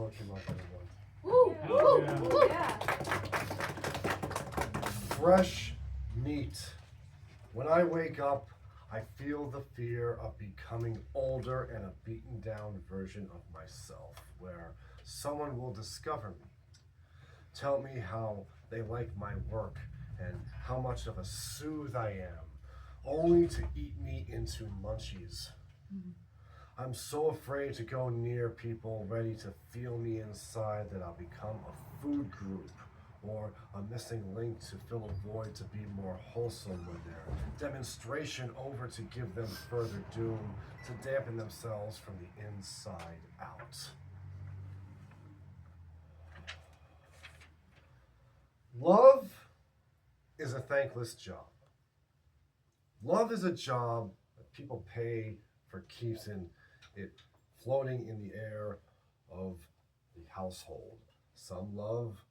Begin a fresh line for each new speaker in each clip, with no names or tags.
Poetry Month, everyone.
Woo! Woo!
Yeah.
Fresh meat. When I wake up, I feel the fear of becoming older and a beaten down version of myself, where someone will discover me, tell me how they like my work and how much of a soothe I am, only to eat me into munchies. I'm so afraid to go near people ready to feel me inside that I'll become a food group or a missing link to fill a void to be more wholesome when their demonstration over to give them further doom, to dampen themselves from the inside out. Love is a thankless job. Love is a job that people pay for keeps in it floating in the air of the household. Some love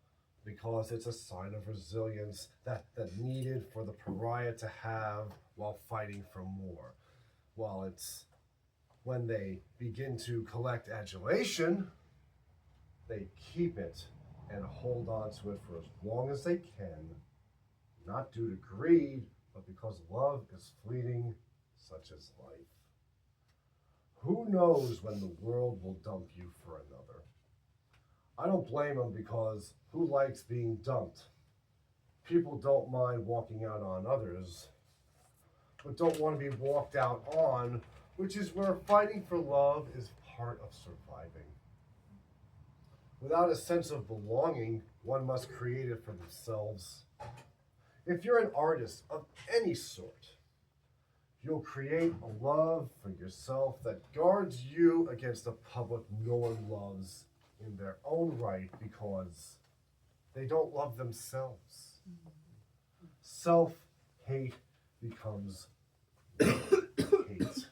because it's a sign of resilience that needed for the pariah to have while fighting for more. While it's when they begin to collect adulation, they keep it and hold on to it for as long as they can, not due to greed, but because love is fleeting, such as life. Who knows when the world will dump you for another? I don't blame them, because who likes being dumped? People don't mind walking out on others, but don't want to be walked out on, which is where fighting for love is part of surviving. Without a sense of belonging, one must create it for themselves. If you're an artist of any sort, you'll create a love for yourself that guards you against a public no one loves in their own right because they don't love themselves. Self-hate becomes hate.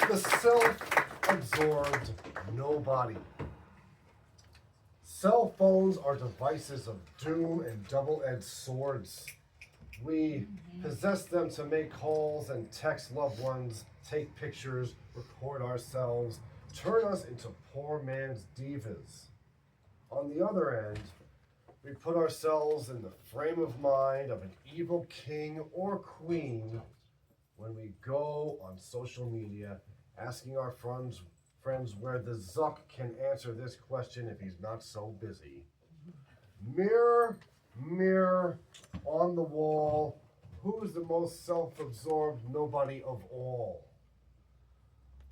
The self-absorbed nobody. Cell phones are devices of doom and double-edged swords. We possess them to make calls and text loved ones, take pictures, record ourselves, turn us into poor man's divas. On the other end, we put ourselves in the frame of mind of an evil king or queen when we go on social media asking our friends where the Zuck can answer this question if he's not so busy. Mirror, mirror on the wall, who's the most self-absorbed nobody of all?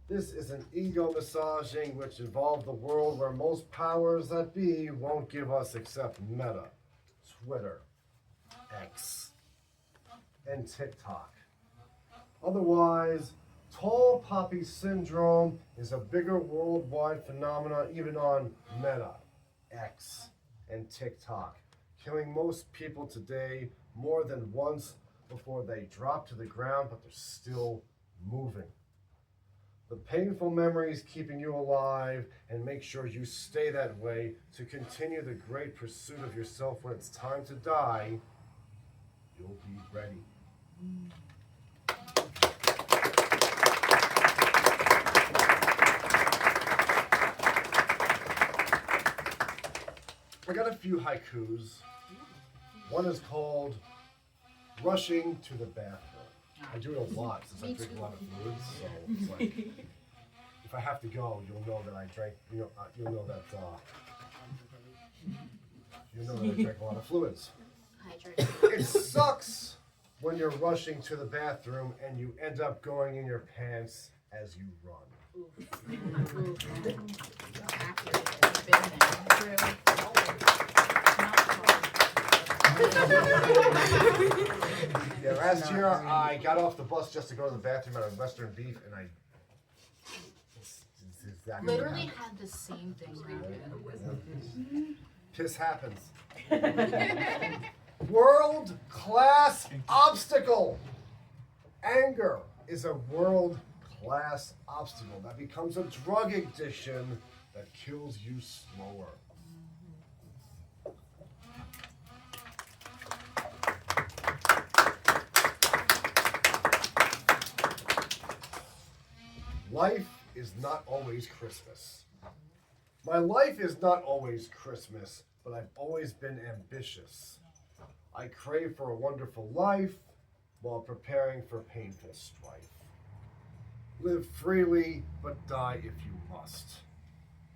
This is an ego massaging which involved the world where most powers that be won't give us except Meta, Twitter, X, and TikTok. Otherwise, tall poppy syndrome is a bigger worldwide phenomenon even on Meta, X, and TikTok, killing most people today more than once before they drop to the ground, but they're still moving. The painful memories keeping you alive, and make sure you stay that way to continue the great pursuit of yourself when it's time to die. You'll be ready. I got a few haikus. One is called Rushing to the Bathroom. I do it a lot since I drink a lot of fluids, so it's like, if I have to go, you'll know that I drank, you'll know that I drank a lot of fluids.
Hydrate.
It sucks when you're rushing to the bathroom and you end up going in your pants as you run. Yeah, last year I got off the bus just to go to the bathroom at a Western Beef, and it's exactly what
Literally
happened.
had the same thing happen.
Piss happens. World-class obstacle. Anger is a world-class obstacle that becomes a drug addiction that kills you slower. Life is not always Christmas. My life is not always Christmas, but I've always been ambitious. I crave for a wonderful life while preparing for painful strife. Live freely, but die if you must.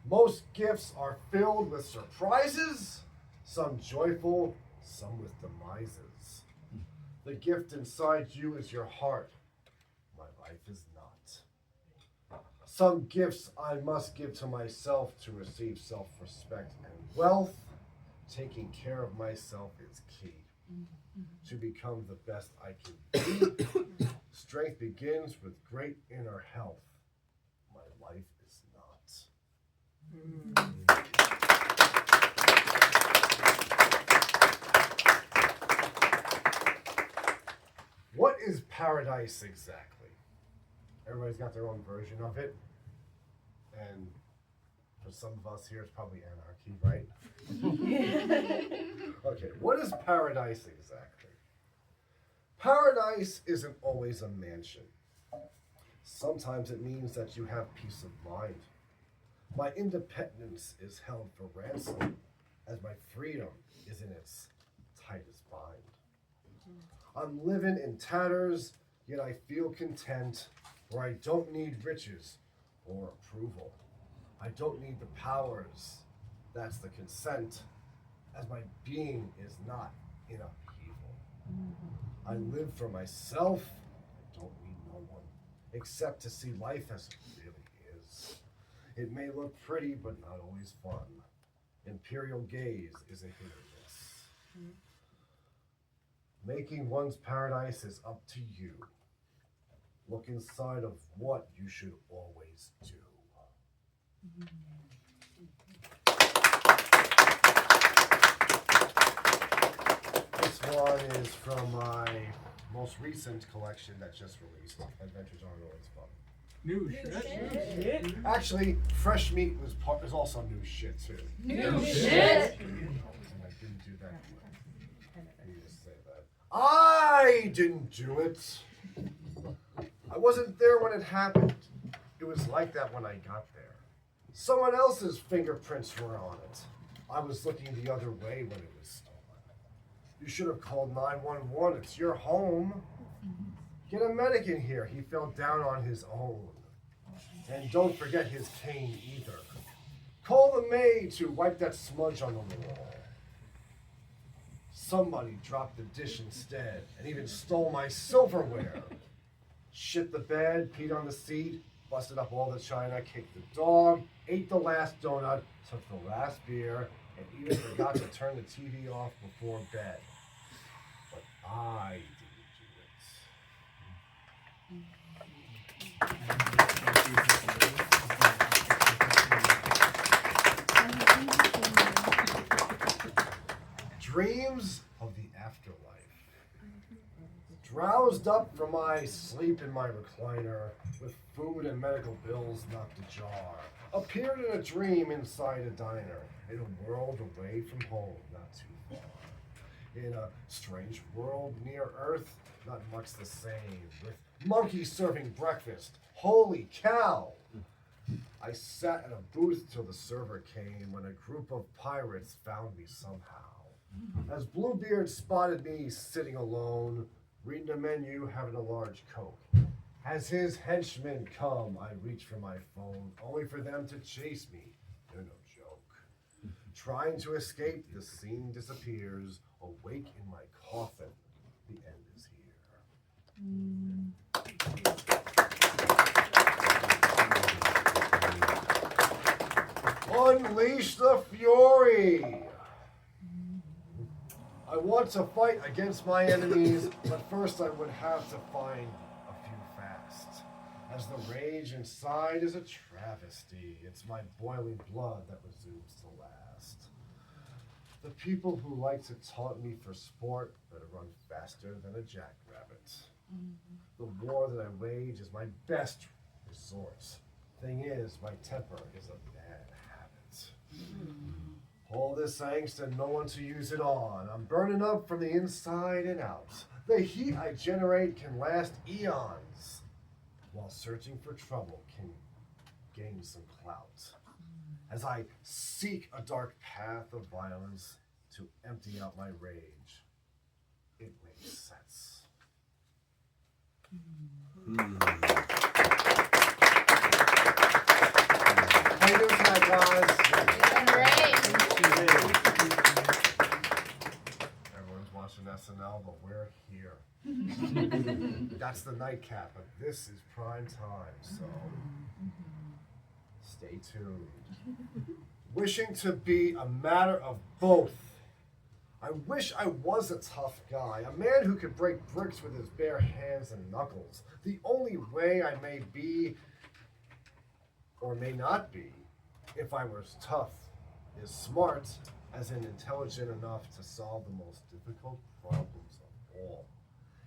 Most gifts are filled with surprises, some joyful, some with demises. The gift inside you is your heart. My life is not. Some gifts I must give to myself to receive self-respect and wealth. Taking care of myself is key. To become the best I can be. Strength begins with great inner health. My life is not. What is paradise exactly? Everybody's got their own version of it. And for some of us here, it's probably anarchy, right? Okay, what is paradise exactly? Paradise isn't always a mansion. Sometimes it means that you have peace of mind. My independence is held for ransom, as my freedom is in its tightest bind. I'm living in tatters, yet I feel content, where I don't need riches or approval. I don't need the powers, that's the consent, as my being is not in upheaval. I live for myself, I don't need no one, except to see life as it really is. It may look pretty, but not always fun. Imperial gaze is a hit or miss. Making one's paradise is up to you. Look inside of what you should always do. This one is from my most recent collection that just released, Adventures on Rollins Pub.
New shit.
Actually, fresh meat is also new shit too.
New shit.
And I didn't do that. I need to say that. I didn't do it. I wasn't there when it happened. It was like that when I got there. Someone else's fingerprints were on it. I was looking the other way when it was stolen. You should have called 911. It's your home. Get a medic in here. He fell down on his own. And don't forget his cane either. Call the maid to wipe that smudge on the wall. Somebody dropped the dish instead and even stole my silverware. Shit the bed, peed on the seat, busted up all the china, kicked the dog, ate the last donut, took the last beer, and even forgot to turn the TV off before bed. But I didn't do it. Dreams of the afterlife. Drowsed up from my sleep in my recliner, with food and medical bills knocked ajar, appeared in a dream inside a diner, in a world away from home, not too far. In a strange world near Earth, not much the same, with monkeys serving breakfast. Holy cow! I sat at a booth till the server came, when a group of pirates found me somehow. As Bluebeard spotted me sitting alone, reading a menu, having a large Coke. As his henchmen come, I reach for my phone, only for them to chase me. They're no joke. Trying to escape, the scene disappears. Awake in my coffin, the end is here. Unleash the fury! I want to fight against my enemies, but first I would have to find a few fast. As the rage inside is a travesty, it's my boiling blood that resumes to last. The people who like to taunt me for sport better run faster than a jackrabbit. The war that I wage is my best resort. Thing is, my temper is a bad habit. All this angst and no one to use it on. I'm burning up from the inside and out. The heat I generate can last eons. while searching for trouble can gain some clout. As I seek a dark path of violence to empty out my rage, it makes sense. How you doing tonight, guys? Everyone's watching SNL, but we're here. That's the nightcap, but this is prime time, so stay tuned. Wishing to be a matter of both. I wish I was a tough guy, a man who could break bricks with his bare hands and knuckles. The only way I may be, or may not be, if I was tough, is smart, as in intelligent enough to solve the most difficult problems of all.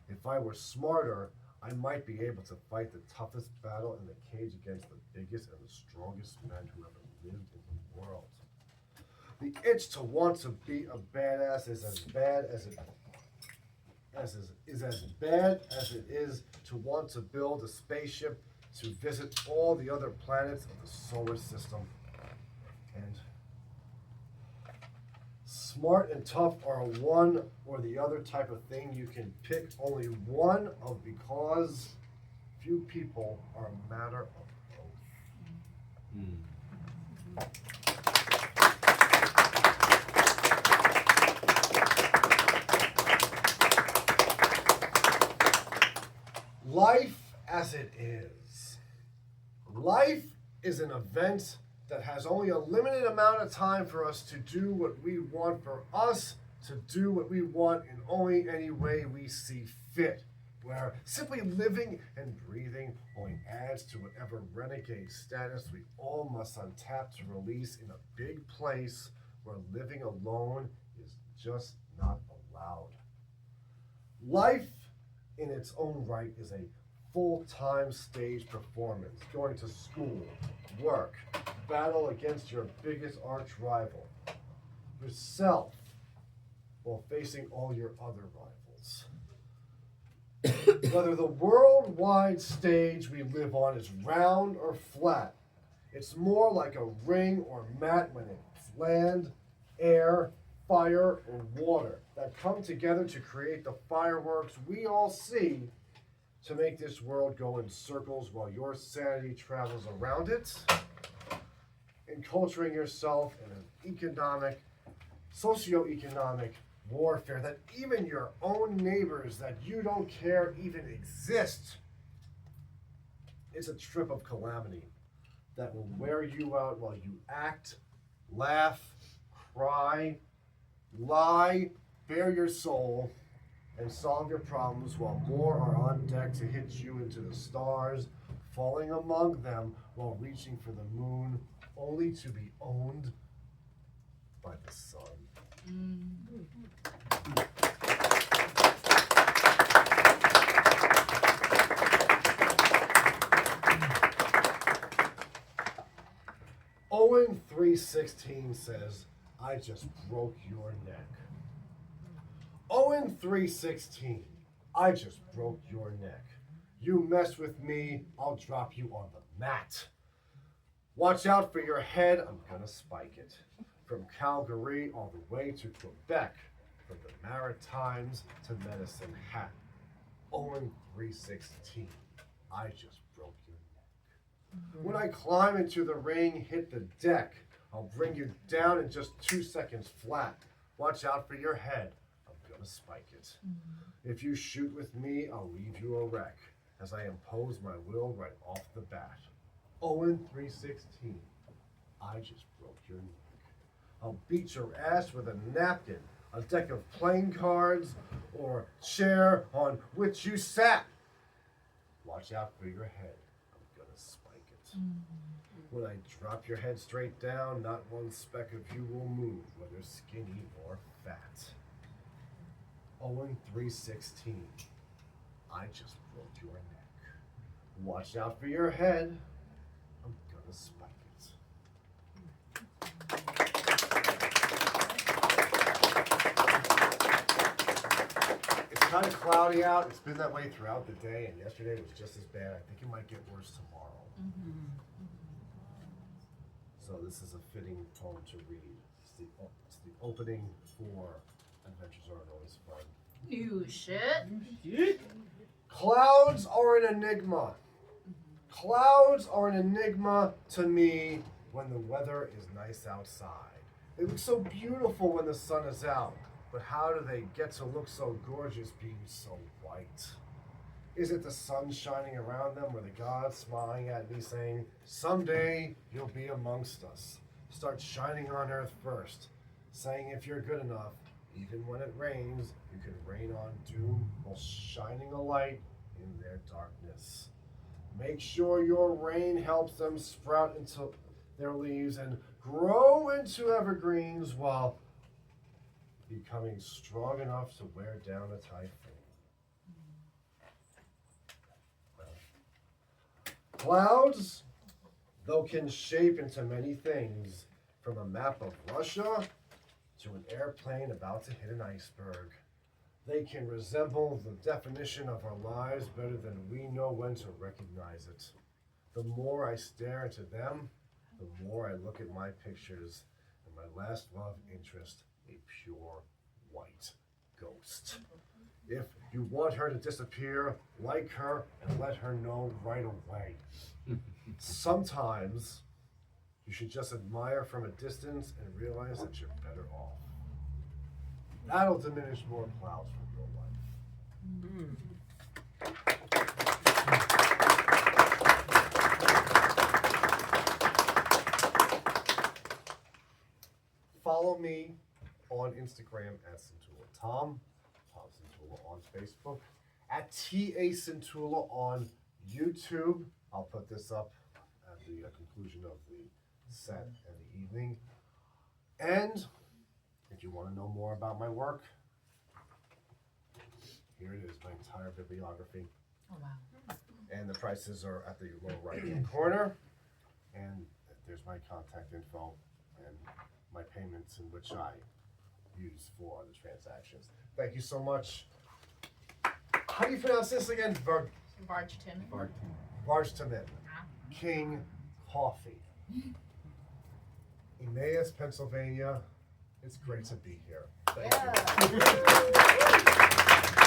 If I were smarter, I might be able to fight the toughest battle in the cage against the biggest and the strongest men who ever lived in the world. The itch to want to be a badass is as bad as it is to want to build a spaceship to visit all the other planets of the solar system. And smart and tough are a one or the other type of thing you can pick only one of, because few people are a matter of both. Life as it is. Life is an event that has only a limited amount of time for us to do what we want, for us to do what we want in only any way we see fit, where simply living and breathing only adds to whatever renegade status we all must untap to release in a big place where living alone is just not allowed. Life in its own right is a full-time stage performance, going to school, work, battle against your biggest arch rival, yourself, while facing all your other rivals. Whether the worldwide stage we live on is round or flat, it's more like a ring or mat when it's land, air, fire, or water that come together to create the fireworks we all see to make this world go in circles while your sanity travels around it, enculturing yourself in an socio-economic warfare that even your own neighbors that you don't care even exist. It's a trip of calamity that will wear you out while you act, laugh, cry, lie, bare your soul, and solve your problems while more are on deck to hit you into the stars, falling among them while reaching for the moon, only to be owned by the sun. Owen 3:16 says, I just broke your neck. Owen 3:16, I just broke your neck. You mess with me, I'll drop you on the mat. Watch out for your head, I'm gonna spike it. From Calgary all the way to Quebec, from the Maritimes to Medicine Hat. Owen 3:16, I just broke your neck. When I climb into the ring, hit the deck, I'll bring you down in just 2 seconds flat. Watch out for your head, I'm gonna spike it. If you shoot with me, I'll leave you a wreck, as I impose my will right off the bat. Owen 3:16, I just broke your neck. I'll beat your ass with a napkin, a deck of playing cards, or chair on which you sat. Watch out for your head, I'm gonna spike it. When I drop your head straight down, not one speck of you will move, whether skinny or fat. Owen 3:16, I just broke your neck. Watch out for your head, I'm gonna spike it. It's kind of cloudy out. It's been that way throughout the day, and yesterday was just as bad. I think it might get worse tomorrow. So this is a fitting poem to read. It's the opening for Adventures Aren't Always Fun.
New shit.
Clouds are an enigma. Clouds are an enigma to me when the weather is nice outside. They look so beautiful when the sun is out, but how do they get to look so gorgeous being so white? Is it the sun shining around them, or the God smiling at me saying, someday you'll be amongst us? Start shining on earth first, saying if you're good enough, even when it rains, you can rain on doom while shining a light in their darkness. Make sure your rain helps them sprout into their leaves and grow into evergreens while becoming strong enough to wear down a typhoon. Clouds, though, can shape into many things, from a map of Russia to an airplane about to hit an iceberg. They can resemble the definition of our lives better than we know when to recognize it. The more I stare into them, the more I look at my pictures and my last love interest, a pure white ghost. If you want her to disappear, like her and let her know right away. Sometimes you should just admire from a distance and realize that you're better off. That'll diminish more clouds from your life. Follow me on Instagram at Centula Tom Centula on Facebook, at TA Centula on YouTube. I'll put this up at the conclusion of the set and the evening. And if you want to know more about my work, here it is, my entire bibliography.
Oh, wow.
And the prices are at the lower right-hand corner. And there's my contact info and my payments in which I use for the transactions. Thank you so much. How do you pronounce this again?
Vargtimmen.
Vargtimmen. King Koffee. Emmeas, Pennsylvania. It's great to be here. Thank you.